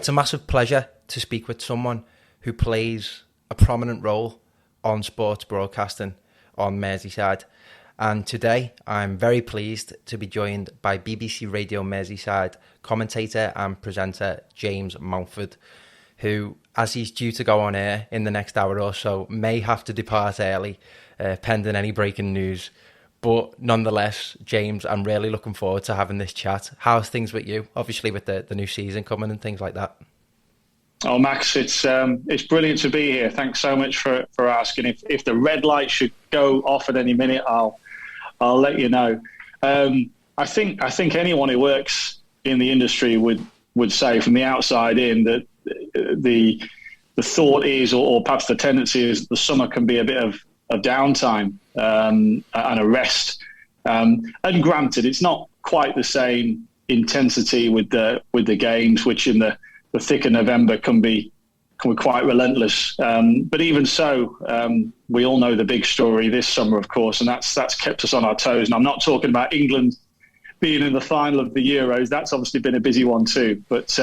It's a massive pleasure to speak with someone who plays a prominent role on sports broadcasting on Merseyside. And today I'm very pleased to be joined by BBC Radio Merseyside commentator and presenter James Mountford, who, as he's due to go on air in the next hour or so, may have to depart early, pending any breaking news. But nonetheless, James, I'm really looking forward to having this chat. How's things with you? Obviously with the new season coming and things like that. Oh, Max, it's brilliant to be here. Thanks so much for asking. If the red light should go off at any minute, I'll let you know. I think anyone who works in the industry would say from the outside in that the thought is, or perhaps the tendency is, the summer can be a bit of downtime and a rest. And granted, it's not quite the same intensity with the games, which in the thick of November can be quite relentless. But even so, we all know the big story this summer, of course, and that's kept us on our toes. And I'm not talking about England being in the final of the Euros. That's obviously been a busy one too. But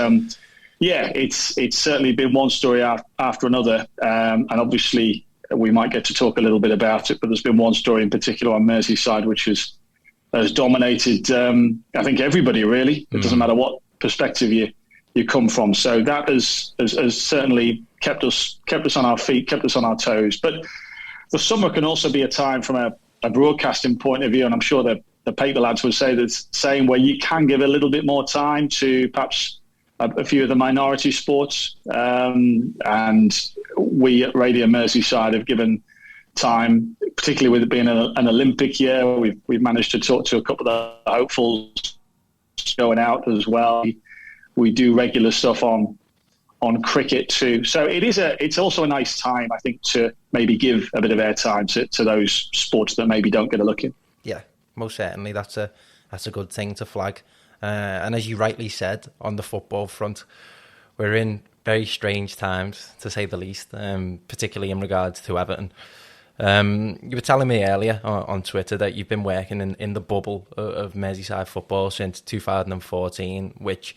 it's certainly been one story after another. And obviously we might get to talk a little bit about it, but there's been one story in particular on Merseyside which has dominated, I think, everybody really. It doesn't matter what perspective you come from. So that has certainly kept us on our feet, kept us on our toes. But the summer can also be a time from a broadcasting point of view, and I'm sure the paper lads would say the same, where you can give a little bit more time to perhaps a few of the minority sports. And we at Radio Merseyside have given time, particularly with it being an Olympic year. We've managed to talk to a couple of the hopefuls going out as well. We do regular stuff on cricket too. So it's also a nice time, I think, to maybe give a bit of airtime to those sports that maybe don't get a look in. Yeah, most certainly. That's a good thing to flag. And as you rightly said, on the football front, we're in very strange times, to say the least, particularly in regards to Everton. You were telling me earlier on Twitter that you've been working in the bubble of Merseyside football since 2014, which,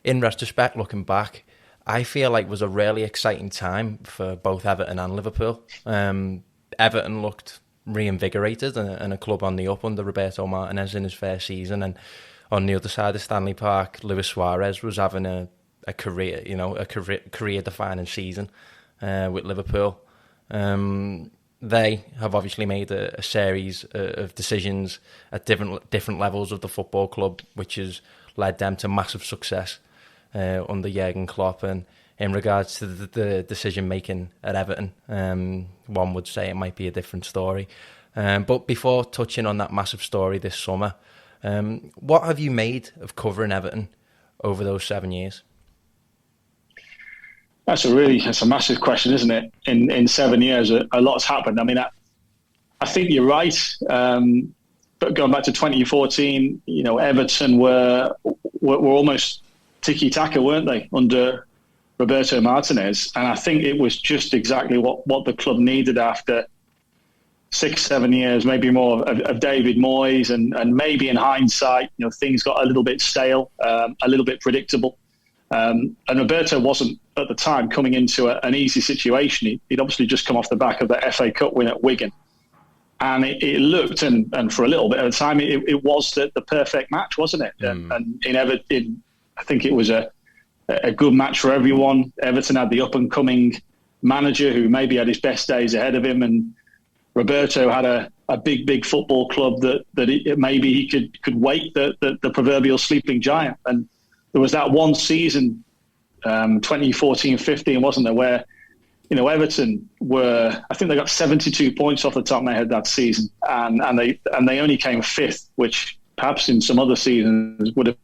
in retrospect, looking back, I feel like was a really exciting time for both Everton and Liverpool. Everton looked reinvigorated and a club on the up under Roberto Martinez in his first season, and on the other side of Stanley Park, Luis Suarez was having a career-defining season with Liverpool. They have obviously made a series of decisions at different levels of the football club, which has led them to massive success under Jurgen Klopp. And in regards to the decision-making at Everton, one would say it might be a different story. But before touching on that massive story this summer, what have you made of covering Everton over those 7 years? That's a massive question, isn't it? In 7 years, a lot's happened. I mean, I think you're right. But going back to 2014, Everton were almost tiki-taka, weren't they, under Roberto Martinez? And I think it was just exactly what the club needed after 6-7 years, maybe more, of David Moyes, and maybe in hindsight, things got a little bit stale, a little bit predictable. And Roberto wasn't at the time coming into an easy situation. He'd obviously just come off the back of the FA Cup win at Wigan, and it looked, and for a little bit of the time, it was the perfect match, wasn't it? And in Everton, I think it was a good match for everyone. Everton had the up and coming manager who maybe had his best days ahead of him, and Roberto had a big football club that maybe he could wake the proverbial sleeping giant. And there was that one season, 2014-15, wasn't there, where Everton were, I think they got 72 points off the top of my head that season, and they only came fifth, which perhaps in some other seasons would have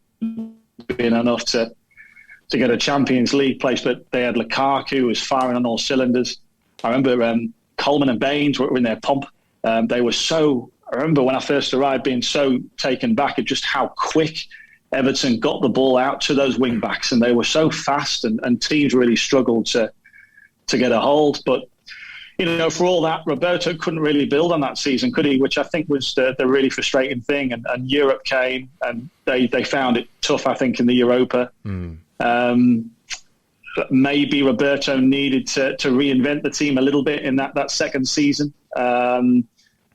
been enough to get a Champions League place. But they had Lukaku, who was firing on all cylinders. I remember Coleman and Baines were in their pomp. They were I remember when I first arrived being so taken back at just how quick Everton got the ball out to those wing backs, and they were so fast, and teams really struggled to get a hold. But for all that, Roberto couldn't really build on that season, could he? Which I think was the really frustrating thing. And Europe came, and they found it tough, I think, in the Europa. Maybe Roberto needed to reinvent the team a little bit in that second season.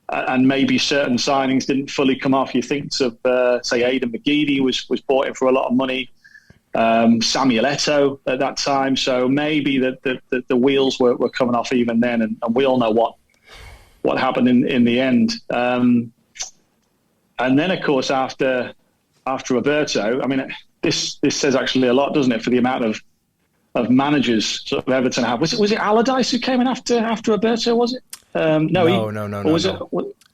And maybe certain signings didn't fully come off. You think of, say, Aidan McGeady was bought in for a lot of money. Samuel Eto'o at that time. So maybe the wheels were coming off even then. And we all know what happened in the end. And then, of course, after Roberto, I mean, this says actually a lot, doesn't it, for the amount of managers sort of Everton have. Was it Allardyce who came in after Roberto, was it? No.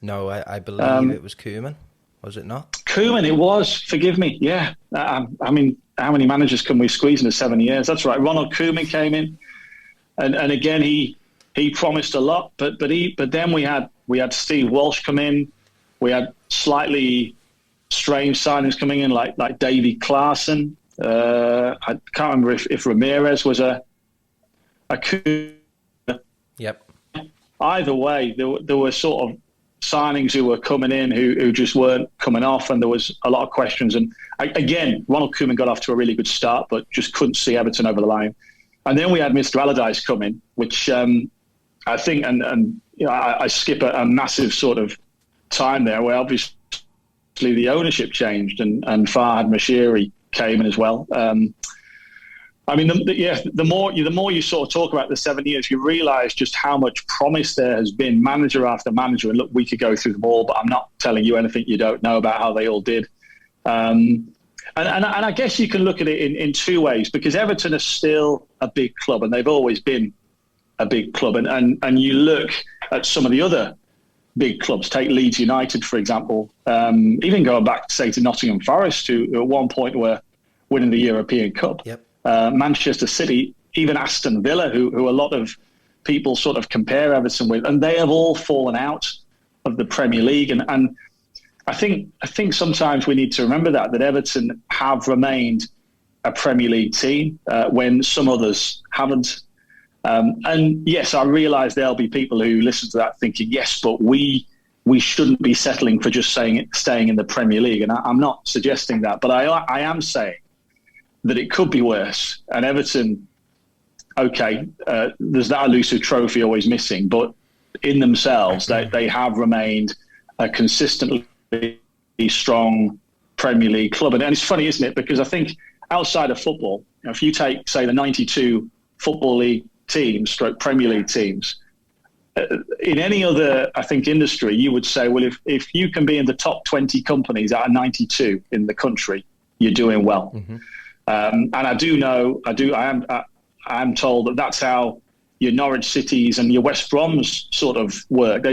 No, I believe it was Koeman. Was it not? Koeman, it was. Forgive me. Yeah. I mean, how many managers can we squeeze into 7 years? That's right. Ronald Koeman came in, and again he promised a lot, but then we had Steve Walsh come in. We had slightly strange signings coming in, like Davy Klaassen. I can't remember if Ramirez was a Koeman. Yep. Either way, there were sort of signings who were coming in who just weren't coming off, and there was a lot of questions. And again, Ronald Koeman got off to a really good start, but just couldn't see Everton over the line. And then we had Mr. Allardyce come in, which I think, and you know, I skip a massive sort of time there where obviously the ownership changed, and Farhad Moshiri came in as well. I mean, the more you sort of talk about the 7 years, you realise just how much promise there has been, manager after manager. And look, we could go through them all, but I'm not telling you anything you don't know about how they all did. And I guess you can look at it in two ways, because Everton are still a big club, and they've always been a big club. And you look at some of the other big clubs, take Leeds United, for example, even going back, say, to Nottingham Forest, who at one point were winning the European Cup. Yep. Manchester City, even Aston Villa, who a lot of people sort of compare Everton with, and they have all fallen out of the Premier League. And I think sometimes we need to remember that Everton have remained a Premier League team when some others haven't. And yes, I realise there'll be people who listen to that thinking, yes, but we shouldn't be settling for just staying in the Premier League. And I'm not suggesting that, but I am saying that it could be worse. And Everton, okay, there's that elusive trophy always missing, but in themselves, they have remained a consistently strong Premier League club. And it's funny, isn't it? Because I think outside of football, you know, if you take, say, the 92 Football League teams, stroke Premier League teams, in any other, I think, industry, you would say, well, if you can be in the top 20 companies out of 92 in the country, you're doing well. Mm-hmm. And I am told that that's how your Norwich Cities and your West Broms sort of work.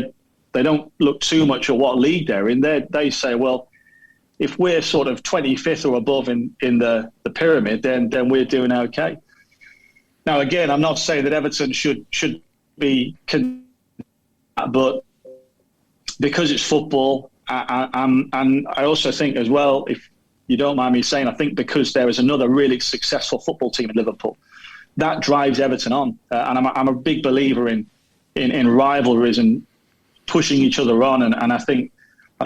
They don't look too much at what league they're in. They say, well, if we're sort of 25th or above in the pyramid, then we're doing okay. Now, again, I'm not saying that Everton should be, but because it's football, and I also think as well, if you don't mind me saying, I think because there is another really successful football team in Liverpool, that drives Everton on. And I'm a big believer in rivalries and pushing each other on. And I think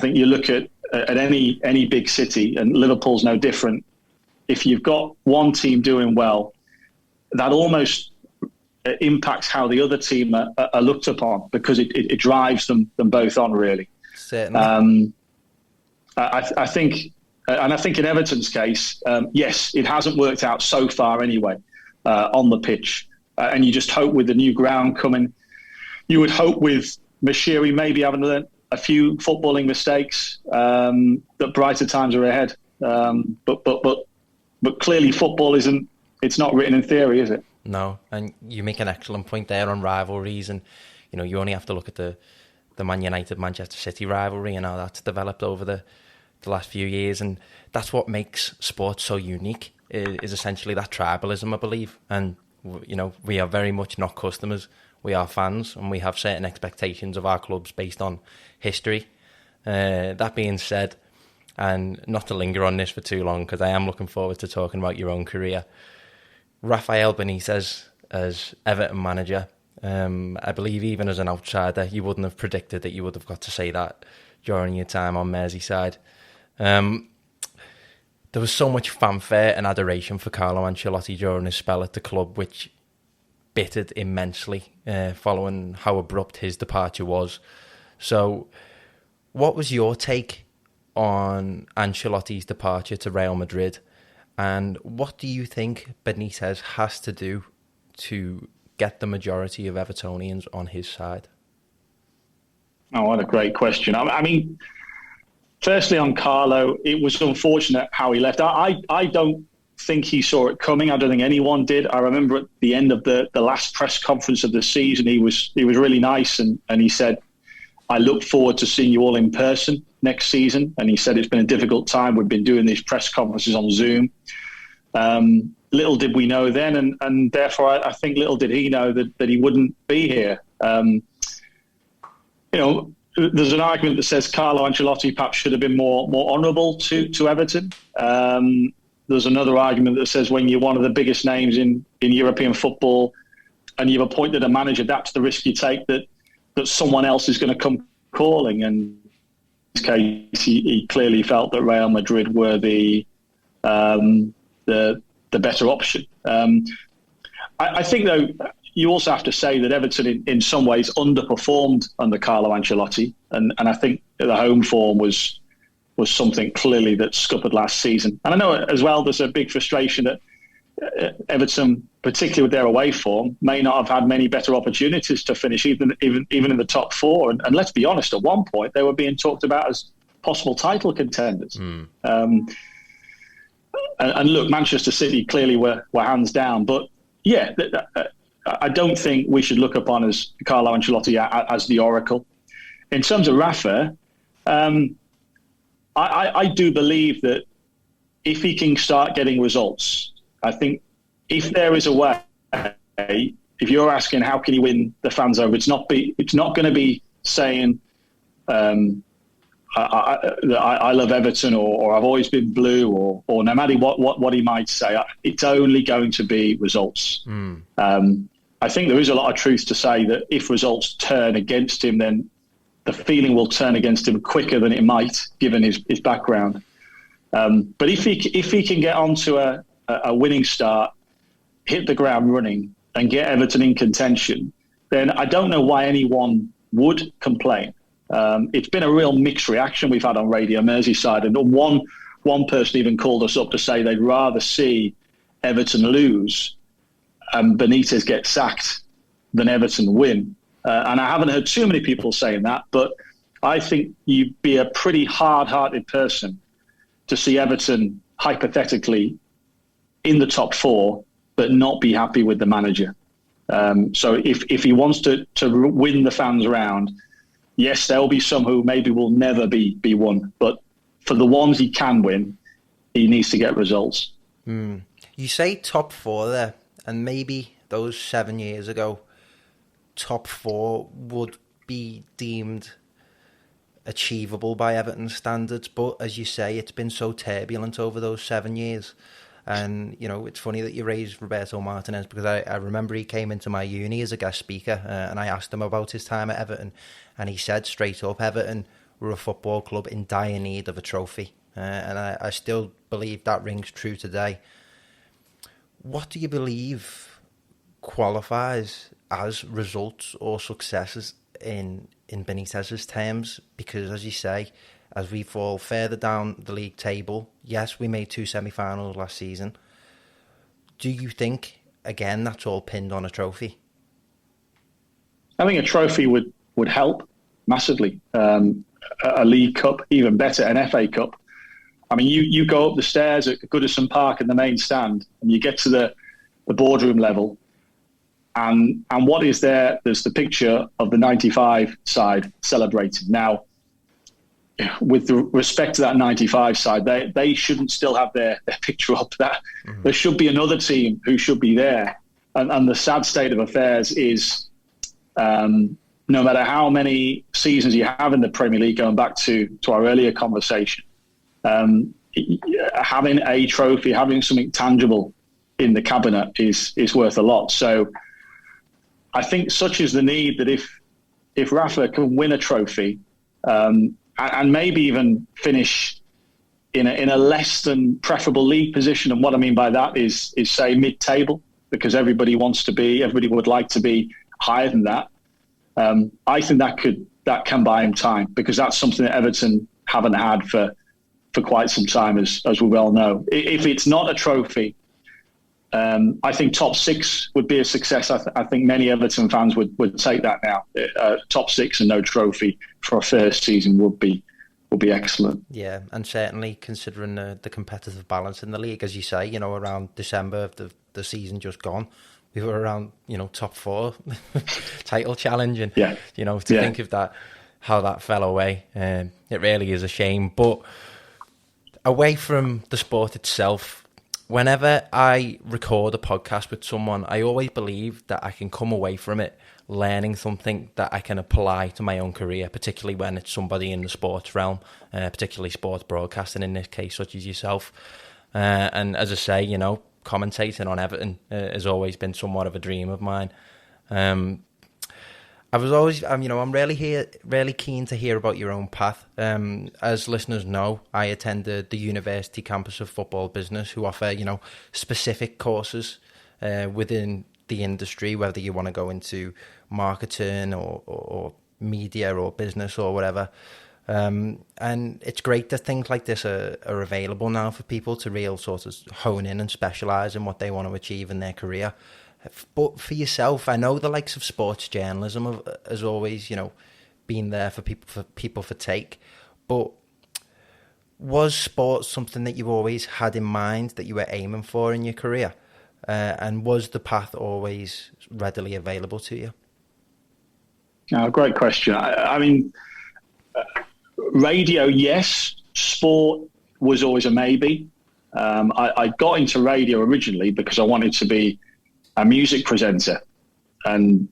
you look at any big city, and Liverpool's no different. If you've got one team doing well, that almost impacts how the other team are looked upon, because it drives them both on, really. Certainly. I think. And I think in Everton's case, yes, it hasn't worked out so far anyway on the pitch. And you just hope with the new ground coming, you would hope with Moshiri maybe having learned a few footballing mistakes, that brighter times are ahead. But clearly football it's not written in theory, is it? No, and you make an excellent point there on rivalries. And, you know, you only have to look at the Man United-Manchester City rivalry and how that's developed over the last few years, and that's what makes sports so unique, is essentially that tribalism, I believe. And you know, we are very much not customers, we are fans, and we have certain expectations of our clubs based on history. That being said, and not to linger on this for too long, because I am looking forward to talking about your own career, Rafael Benitez as Everton manager, I believe even as an outsider you wouldn't have predicted that you would have got to say that during your time on Merseyside. there was so much fanfare and adoration for Carlo Ancelotti during his spell at the club, which bittered immensely following how abrupt his departure was. So what was your take on Ancelotti's departure to Real Madrid, and what do you think Benitez has to do to get the majority of Evertonians on his side? Oh, what a great question. I mean, firstly, on Carlo, it was unfortunate how he left. I don't think he saw it coming. I don't think anyone did. I remember at the end of the last press conference of the season, he was really nice, and he said, I look forward to seeing you all in person next season. And he said it's been a difficult time. We've been doing these press conferences on Zoom. Little did we know then, and therefore I think little did he know that he wouldn't be here. There's an argument that says Carlo Ancelotti perhaps should have been more honourable to Everton. There's another argument that says when you're one of the biggest names in European football and you've appointed a manager, that's the risk you take, that someone else is going to come calling. And in this case, he clearly felt that Real Madrid were the better option. I think, though, you also have to say that Everton in some ways underperformed under Carlo Ancelotti. And I think the home form was something clearly that scuppered last season. And I know as well there's a big frustration that Everton, particularly with their away form, may not have had many better opportunities to finish even in the top four. And let's be honest, at one point they were being talked about as possible title contenders. And look, Manchester City clearly were hands down. But yeah, I don't think we should look upon as Carlo Ancelotti as the oracle. In terms of Rafa, I do believe that if he can start getting results, I think if there is a way, if you're asking how can he win the fans over, it's not going to be saying I love Everton or I've always been blue or no matter what he might say. It's only going to be results. I think there is a lot of truth to say that if results turn against him, then the feeling will turn against him quicker than it might, given his background. But if he can get onto a winning start, hit the ground running, and get Everton in contention, then I don't know why anyone would complain. It's been a real mixed reaction we've had on Radio Merseyside, and one person even called us up to say they'd rather see Everton lose and Benitez get sacked than Everton win. And I haven't heard too many people saying that, but I think you'd be a pretty hard-hearted person to see Everton hypothetically in the top four, but not be happy with the manager. So if he wants to win the fans round, yes, there will be some who maybe will never be won, but for the ones he can win, he needs to get results. You say top four there, and maybe those 7 years ago, top four would be deemed achievable by Everton standards, but as you say, it's been so turbulent over those 7 years. And, it's funny that you raised Roberto Martinez, because I remember he came into my uni as a guest speaker, and I asked him about his time at Everton, and he said straight up, Everton were a football club in dire need of a trophy. And I still believe that rings true today. What do you believe qualifies as results or successes in Benitez's terms? Because, as you say, as we fall further down the league table, yes, we made 2 semi-finals last season. Do you think, again, that's all pinned on a trophy? I think a trophy would help massively. A League Cup, even better, an FA Cup. I mean, you go up the stairs at Goodison Park in the main stand, and you get to the boardroom level, and what is there? There's the picture of the 95 side celebrating. Now, with respect to that 95 side, they shouldn't still have their picture up. There should be another team who should be there. And the sad state of affairs is, no matter how many seasons you have in the Premier League, going back to our earlier conversation, having a trophy, having something tangible in the cabinet is worth a lot. So I think such is the need that if Rafa can win a trophy, and maybe even finish in a less than preferable league position. And what I mean by that is say mid-table, because everybody would like to be higher than that. I think that can buy him time, because that's something that Everton haven't had for quite some time, as we well know. If it's not a trophy, I think top 6 would be a success. I think many Everton fans would take that now. Top 6 and no trophy for a first season would be excellent. Yeah, and certainly considering the competitive balance in the league, as you say, you know, around December of the season just gone, we were around, you know, top 4 title challenge, and you know, to think of that, how that fell away, it really is a shame. But away from the sport itself, whenever I record a podcast with someone, I always believe that I can come away from it learning something that I can apply to my own career, particularly when it's somebody in the sports realm, particularly sports broadcasting in this case, such as yourself. And as I say, you know, commentating on Everton has always been somewhat of a dream of mine. I was always, you know, I'm really keen to hear about your own path. As listeners know, I attended the University Campus of Football Business, who offer, you know, specific courses within the industry, whether you want to go into marketing or media or business or whatever. And it's great that things like this are available now for people to real sort of hone in and specialise in what they want to achieve in their career. But for yourself, I know the likes of sports journalism has always, you know, been there for people for take. But was sports something that you always had in mind that you were aiming for in your career? And was the path always readily available to you? Oh, great question. I mean, radio, yes. Sport was always a maybe. I got into radio originally because I wanted to be a music presenter. And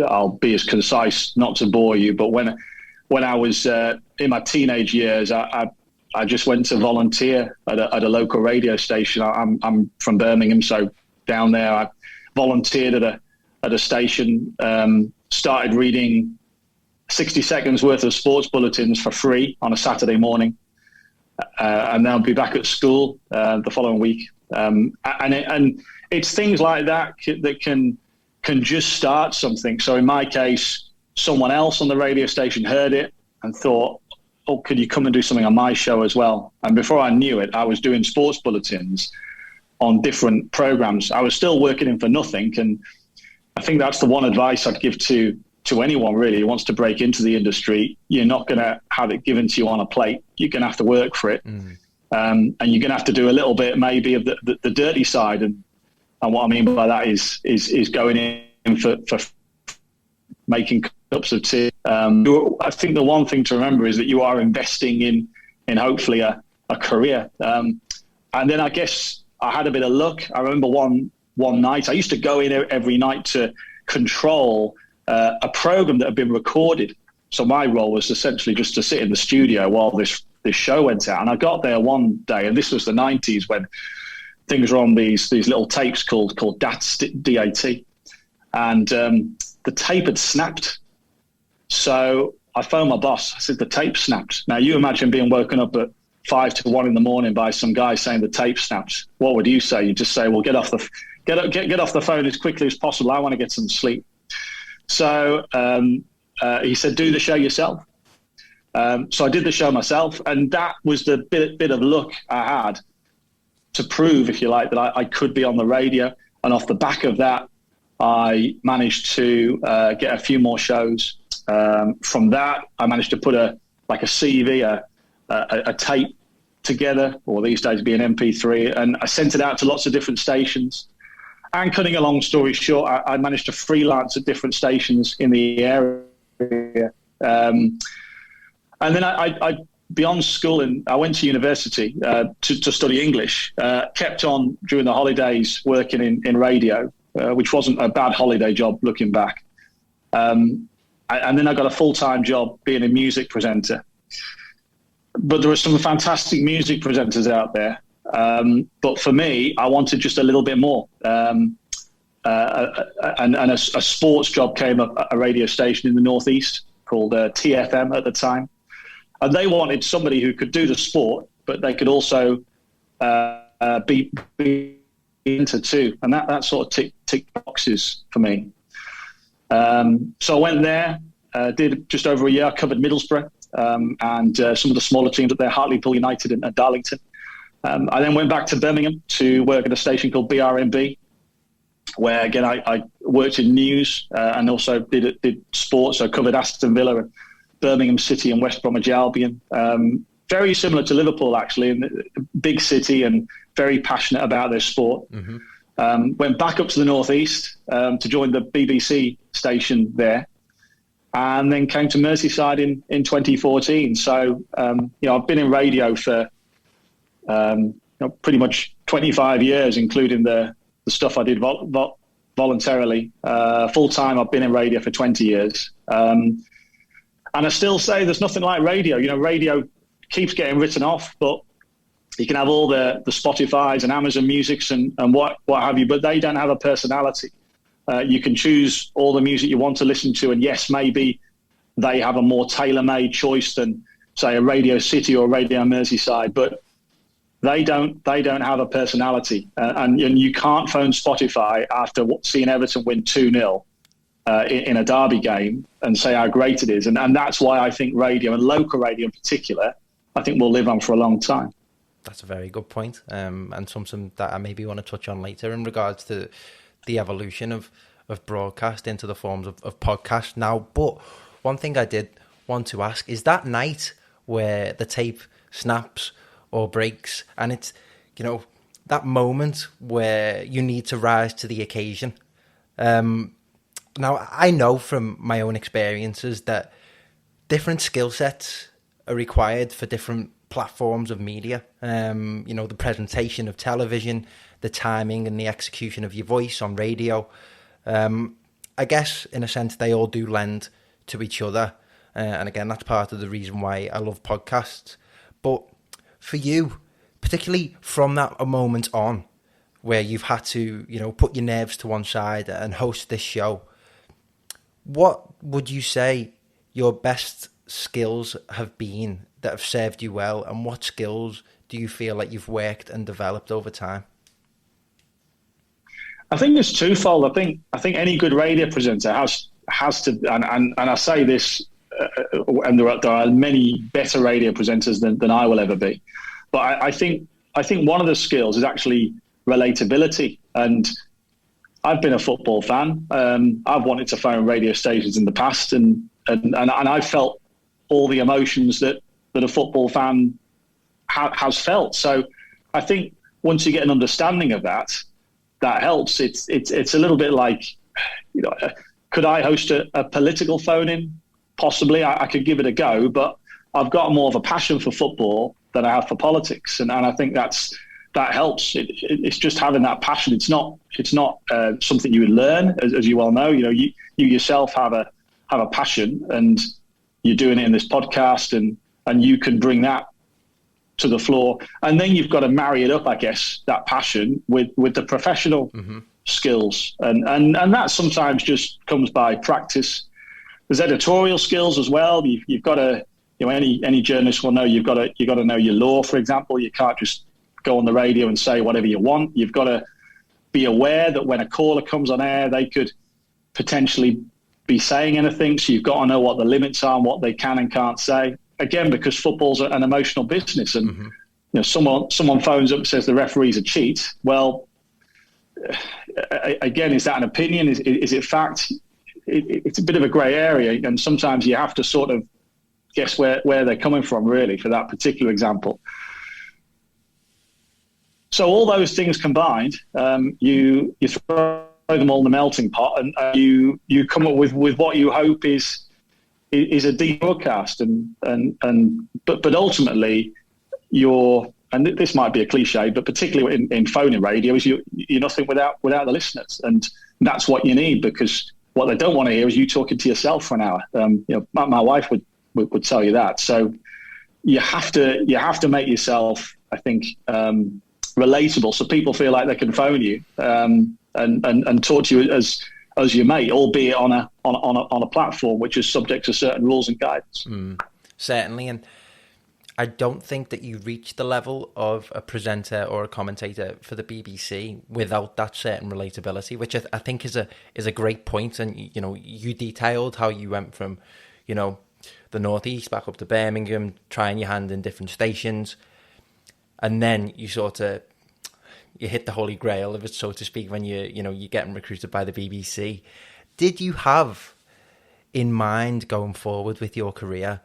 I'll be as concise, not to bore you, but when I was in my teenage years, I just went to volunteer at a local radio station. I'm from Birmingham, so down there I volunteered at a station, started reading 60 seconds worth of sports bulletins for free on a Saturday morning, and then I'll be back at school the following week. And it's things like that that can just start something. So in my case, someone else on the radio station heard it and thought, oh, could you come and do something on my show as well? And before I knew it, I was doing sports bulletins on different programs. I was still working in for nothing. And I think that's the one advice I'd give to anyone really who wants to break into the industry. You're not going to have it given to you on a plate. You're going to have to work for it. And you're going to have to do a little bit maybe of the dirty side. And what I mean by that is going in for making cups of tea. I think the one thing to remember is that you are investing in hopefully a career. And then I guess I had a bit of luck. I remember one night, I used to go in every night to control a program that had been recorded. So my role was essentially just to sit in the studio while this show went out. And I got there one day, and this was the 90s when things were on these little tapes called DAT, D-A-T. And the tape had snapped. So I phoned my boss. I said, the tape snapped. Now, you imagine being woken up at 5 to 1 in the morning by some guy saying the tape snapped. What would you say? You just say, well, get off the phone as quickly as possible. I want to get some sleep. So he said, do the show yourself. So I did the show myself. And that was the bit of luck I had to prove, if you like, that I could be on the radio. And off the back of that, I managed to get a few more shows. From that, I managed to put a CV, a tape together, or these days be an MP3, and I sent it out to lots of different stations. And cutting a long story short, I managed to freelance at different stations in the area. And then I beyond school, and I went to university to study English, kept on during the holidays working in radio, which wasn't a bad holiday job looking back. And then I got a full-time job being a music presenter. But there were some fantastic music presenters out there. But for me, I wanted just a little bit more. And a sports job came up at a radio station in the Northeast called TFM at the time. And they wanted somebody who could do the sport but they could also be into too, and that sort of tick boxes for me. So I went there, did just over a year. I covered Middlesbrough and some of the smaller teams up there, Hartlepool United and Darlington. I then went back to Birmingham to work at a station called BRMB, where again I worked in news and also did sports. So I covered Aston Villa and Birmingham City and West Bromwich Albion. Very similar to Liverpool, actually, in a big city and very passionate about their sport. Mm-hmm. Went back up to the northeast to join the BBC station there, and then came to Merseyside in 2014. So, I've been in radio for pretty much 25 years, including the stuff I did voluntarily. Full-time, I've been in radio for 20 years. And I still say there's nothing like radio. Radio keeps getting written off, but you can have all the Spotifys and Amazon Musics and what have you, but they don't have a personality. You can choose all the music you want to listen to, and yes, maybe they have a more tailor-made choice than, say, a Radio City or Radio Merseyside, but they don't have a personality. And you can't phone Spotify after seeing Everton win 2-0 in a derby game and say how great it is. And that's why I think radio, and local radio in particular, I think will live on for a long time. That's a very good point, and something that I maybe want to touch on later in regards to the evolution of broadcast into the forms of podcast now. But one thing I did want to ask is that night where the tape snaps or breaks, and it's, that moment where you need to rise to the occasion. Now, I know from my own experiences that different skill sets are required for different platforms of media. The presentation of television, the timing and the execution of your voice on radio. I guess, in a sense, they all do lend to each other. And again, that's part of the reason why I love podcasts. But for you, particularly from that moment on, where you've had to, put your nerves to one side and host this show, what would you say your best skills have been that have served you well, and what skills do you feel like you've worked and developed over time? I think it's twofold. I think any good radio presenter has to, and I say this, and there are many better radio presenters than I will ever be. But I think one of the skills is actually relatability. And I've been a football fan. I've wanted to phone radio stations in the past, and I've felt all the emotions that a football fan has felt. So I think once you get an understanding of that helps. It's a little bit like, could I host a political phone-in? Possibly. I could give it a go, but I've got more of a passion for football than I have for politics, and I think that helps. It's just having that passion. It's not something you would learn, as you well know. You yourself have a passion, and you're doing it in this podcast, and you can bring that to the floor, and then you've got to marry it up, I guess, that passion with the professional skills, and that sometimes just comes by practice. There's editorial skills as well. You've got to, any journalist will know you've got to know your law, for example. You can't just go on the radio and say whatever you want. You've got to be aware that when a caller comes on air, they could potentially be saying anything. So you've got to know what the limits are and what they can and can't say. Again, because football's an emotional business, and someone phones up and says the referee's a cheat. Well, again, is that an opinion? Is it fact? It's a bit of a grey area, and sometimes you have to sort of guess where they're coming from, really, for that particular example. So all those things combined, you throw them all in the melting pot, and you come up with what you hope is a deep broadcast, but ultimately and this might be a cliche, but particularly in phone and radio, is you're nothing without the listeners, and that's what you need, because what they don't want to hear is you talking to yourself for an hour. My wife would tell you that. So you have to make yourself, I think, relatable, so people feel like they can phone you and talk to you as your mate, albeit on a platform which is subject to certain rules and guidance. Certainly, and I don't think that you reach the level of a presenter or a commentator for the BBC without that certain relatability, which I think is a great point. And you detailed how you went from, the northeast back up to Birmingham, trying your hand in different stations, and then you hit the holy grail of it, so to speak, when you're getting recruited by the BBC. Did you have in mind going forward with your career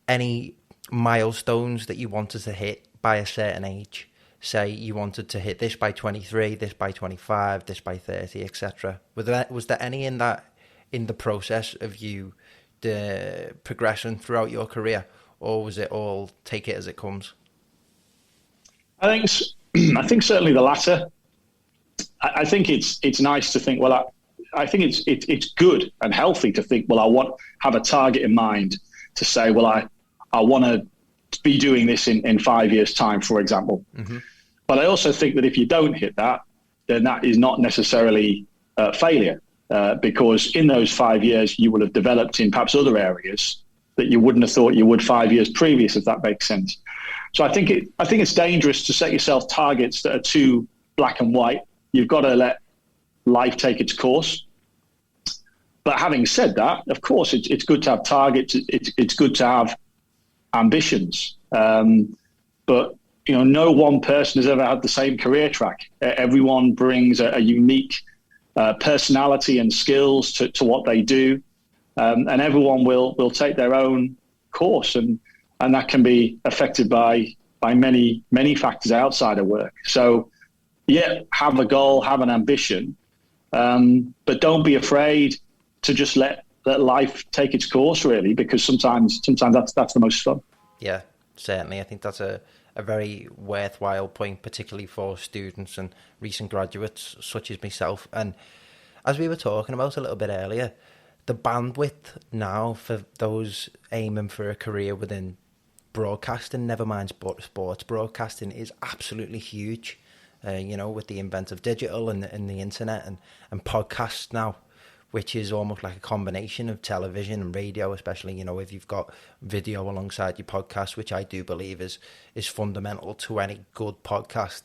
any milestones that you wanted to hit by a certain age? Say you wanted to hit this by 23, this by 25, this by 30, etc. Was there any in the process of you the progression throughout your career, or was it all take it as it comes? I think certainly the latter. I think it's nice to think. Well, I think it's good and healthy to think. Well, have a target in mind to say. Well, I want to be doing this in 5 years' time, for example. Mm-hmm. But I also think that if you don't hit that, then that is not necessarily failure, because in those 5 years you will have developed in perhaps other areas that you wouldn't have thought you would 5 years previous, if that makes sense. So I think it's dangerous to set yourself targets that are too black and white. You've got to let life take its course. But having said that, of course, it's good to have targets. It's good to have ambitions. But no one person has ever had the same career track. Everyone brings a unique personality and skills to what they do, and everyone will take their own course, and that can be affected by many factors outside of work. So, yeah, have a goal, have an ambition, but don't be afraid to just let life take its course, really, because sometimes that's the most fun. Yeah, certainly. I think that's a very worthwhile point, particularly for students and recent graduates such as myself. And as we were talking about a little bit earlier, the bandwidth now for those aiming for a career within broadcasting, never mind sports broadcasting, is absolutely huge. With the advent of digital and the internet and podcasts now, which is almost like a combination of television and radio, especially, if you've got video alongside your podcast, which I do believe is fundamental to any good podcast.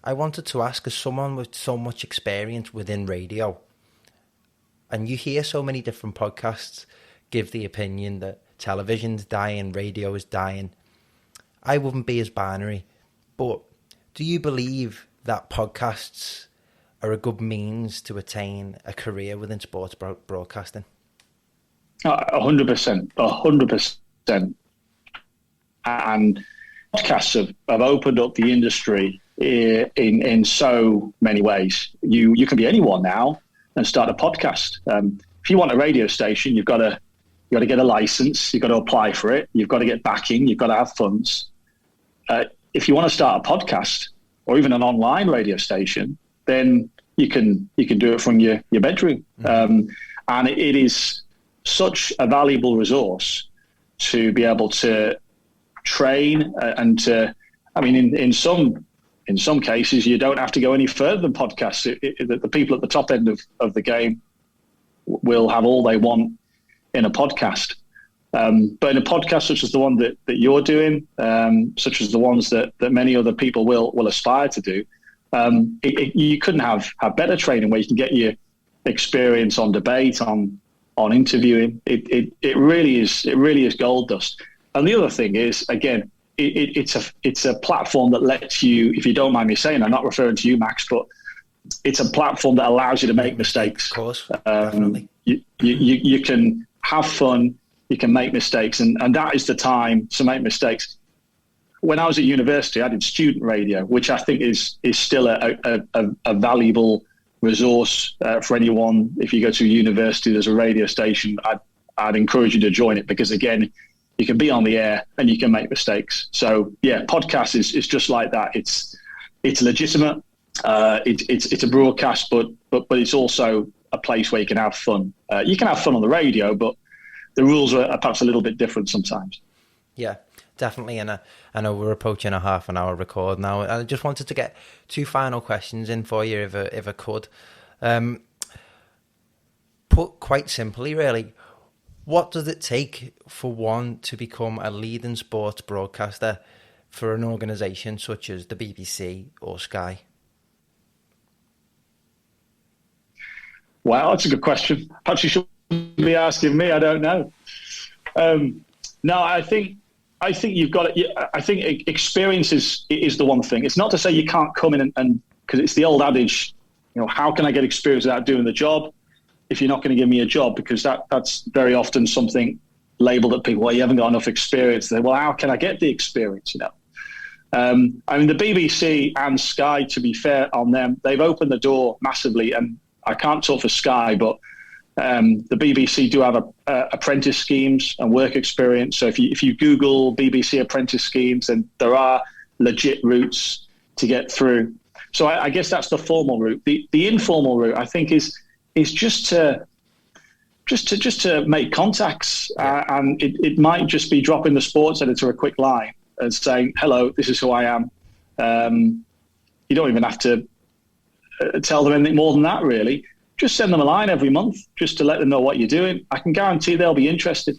I wanted to ask, as someone with so much experience within radio, and you hear so many different podcasts give the opinion that television's dying, radio is dying. I wouldn't be as binary, but do you believe that podcasts are a good means to attain a career within sports broadcasting? 100%, 100%. And podcasts have opened up the industry in so many ways. You can be anyone now and start a podcast. If you want a radio station, you've got to get a license. You've got to apply for it. You've got to get backing. You've got to have funds. If you want to start a podcast or even an online radio station, then you can do it from your bedroom. Mm-hmm. And it is such a valuable resource to be able to train and to, in some cases, you don't have to go any further than podcasts. The people at the top end of the game will have all they want in a podcast. But in a podcast such as the one that you're doing, such as the ones that many other people will aspire to do, you couldn't have better training where you can get your experience on debate, on interviewing. It really is gold dust. And the other thing is, again, it's a platform that lets you, if you don't mind me saying, I'm not referring to you, Max, but it's a platform that allows you to make mistakes. Of course, definitely. You can have fun, you can make mistakes, and that is the time to make mistakes. When I was at university, I did student radio, which I think is still a valuable resource for anyone. If you go to a university, there's a radio station. I'd encourage you to join it, because again, you can be on the air and you can make mistakes. So yeah, podcast is just like that. It's legitimate. It's a broadcast, but it's also a place where you can have fun. You can have fun on the radio, but the rules are perhaps a little bit different sometimes. Yeah, definitely. And I know we're approaching a half an hour record now. I just wanted to get two final questions in for you, if I could. Put quite simply, really, What does it take for one to become a leading sports broadcaster for an organisation such as the BBC or Sky? Wow, that's a good question. Perhaps you should be asking me. I don't know. No, I think you've got it. I think experience is the one thing. It's not to say you can't come in and because it's the old adage, how can I get experience without doing the job? If you're not going to give me a job, because that's very often something labeled at people. Well, you haven't got enough experience. Well, how can I get the experience? I mean, the BBC and Sky, to be fair on them, they've opened the door massively. And I can't talk for Sky, but the BBC do have apprentice schemes and work experience. So if you Google BBC apprentice schemes, then there are legit routes to get through. So I guess that's the formal route. The informal route, I think, is just to make contacts, and it might just be dropping the sports editor a quick line and saying, "Hello, this is who I am." You don't even have to tell them anything more than that, really. Just send them a line every month just to let them know what you're doing. I can guarantee they'll be interested.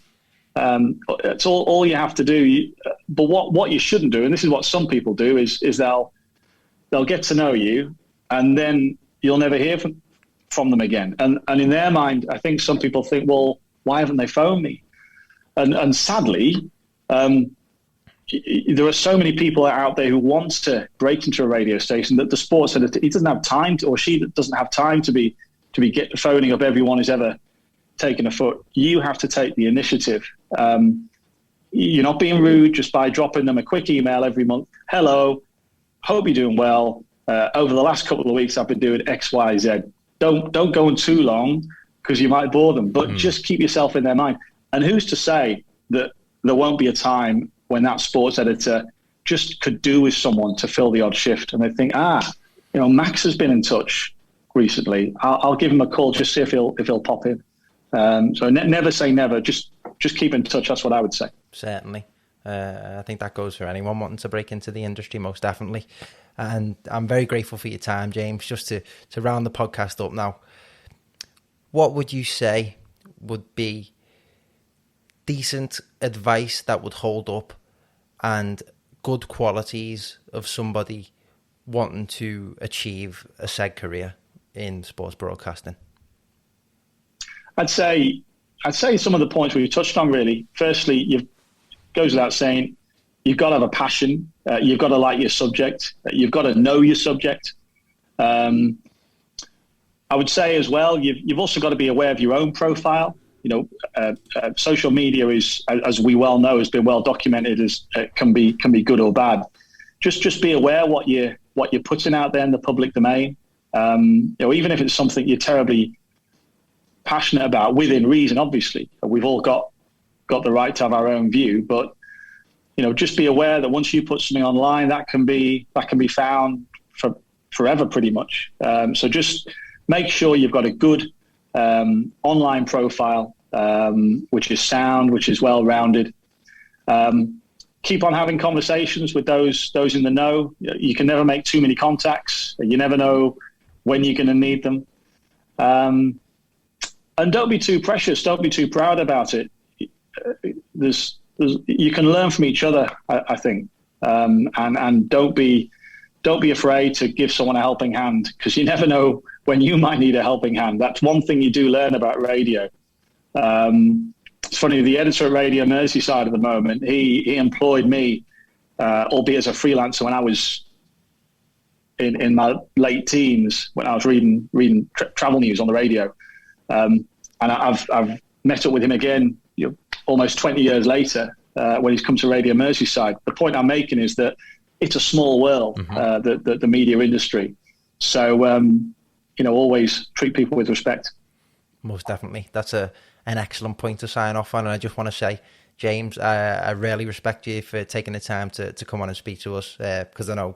It's all you have to do. But what you shouldn't do, and this is what some people do, is they'll get to know you, and then you'll never hear from them again. And in their mind, I think some people think, well, why haven't they phoned me? And sadly, there are so many people out there who want to break into a radio station that the sports editor, he doesn't have time to, or she doesn't have time to be phoning up everyone who's ever taken a foot. You have to take the initiative. You're not being rude just by dropping them a quick email every month. Hello, hope you're doing well. Over the last couple of weeks, I've been doing X, Y, Z. Don't go on too long because you might bore them, but just keep yourself in their mind. And who's to say that there won't be a time when that sports editor just could do with someone to fill the odd shift, and they think, Max has been in touch recently. I'll give him a call, just see if he'll pop in. So never say never. Just keep in touch. That's what I would say. Certainly. I think that goes for anyone wanting to break into the industry, most definitely. And I'm very grateful for your time, James. Just to round the podcast up now, what would you say would be decent advice that would hold up and good qualities of somebody wanting to achieve a said career in sports broadcasting? I'd say some of the points we touched on, really. Firstly, goes without saying, you've got to have a passion. You've got to like your subject. You've got to know your subject. I would say as well, you've also got to be aware of your own profile. Social media is, as we well know, has been well documented as can be good or bad. Just be aware what you're putting out there in the public domain. Even if it's something you're terribly passionate about, within reason, obviously. We've all got the right to have our own view, but just be aware that once you put something online, that can be found for forever, pretty much. So just make sure you've got a good online profile, which is sound, which is well-rounded. Keep on having conversations with those in the know. You can never make too many contacts. You never know when you're going to need them. And don't be too precious. Don't be too proud about it. You can learn from each other, I think. And don't be afraid to give someone a helping hand, because you never know when you might need a helping hand. That's one thing you do learn about radio. It's funny, the editor at Radio Merseyside at the moment, he employed me, albeit as a freelancer, when I was in my late teens, when I was reading travel news on the radio. And I've met up with him again, almost 20 years later, when he's come to Radio Merseyside. The point I'm making is that it's a small world, the media industry. So, always treat people with respect. Most definitely. That's an excellent point to sign off on. And I just want to say, James, I really respect you for taking the time to come on and speak to us, because I know,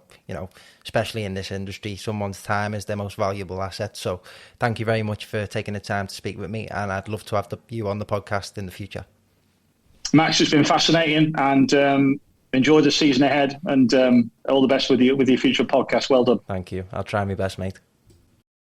especially in this industry, someone's time is their most valuable asset. So thank you very much for taking the time to speak with me, and I'd love to have you on the podcast in the future. Max, it's been fascinating, and enjoy the season ahead, and all the best with your future podcast. Well done. Thank you. I'll try my best, mate.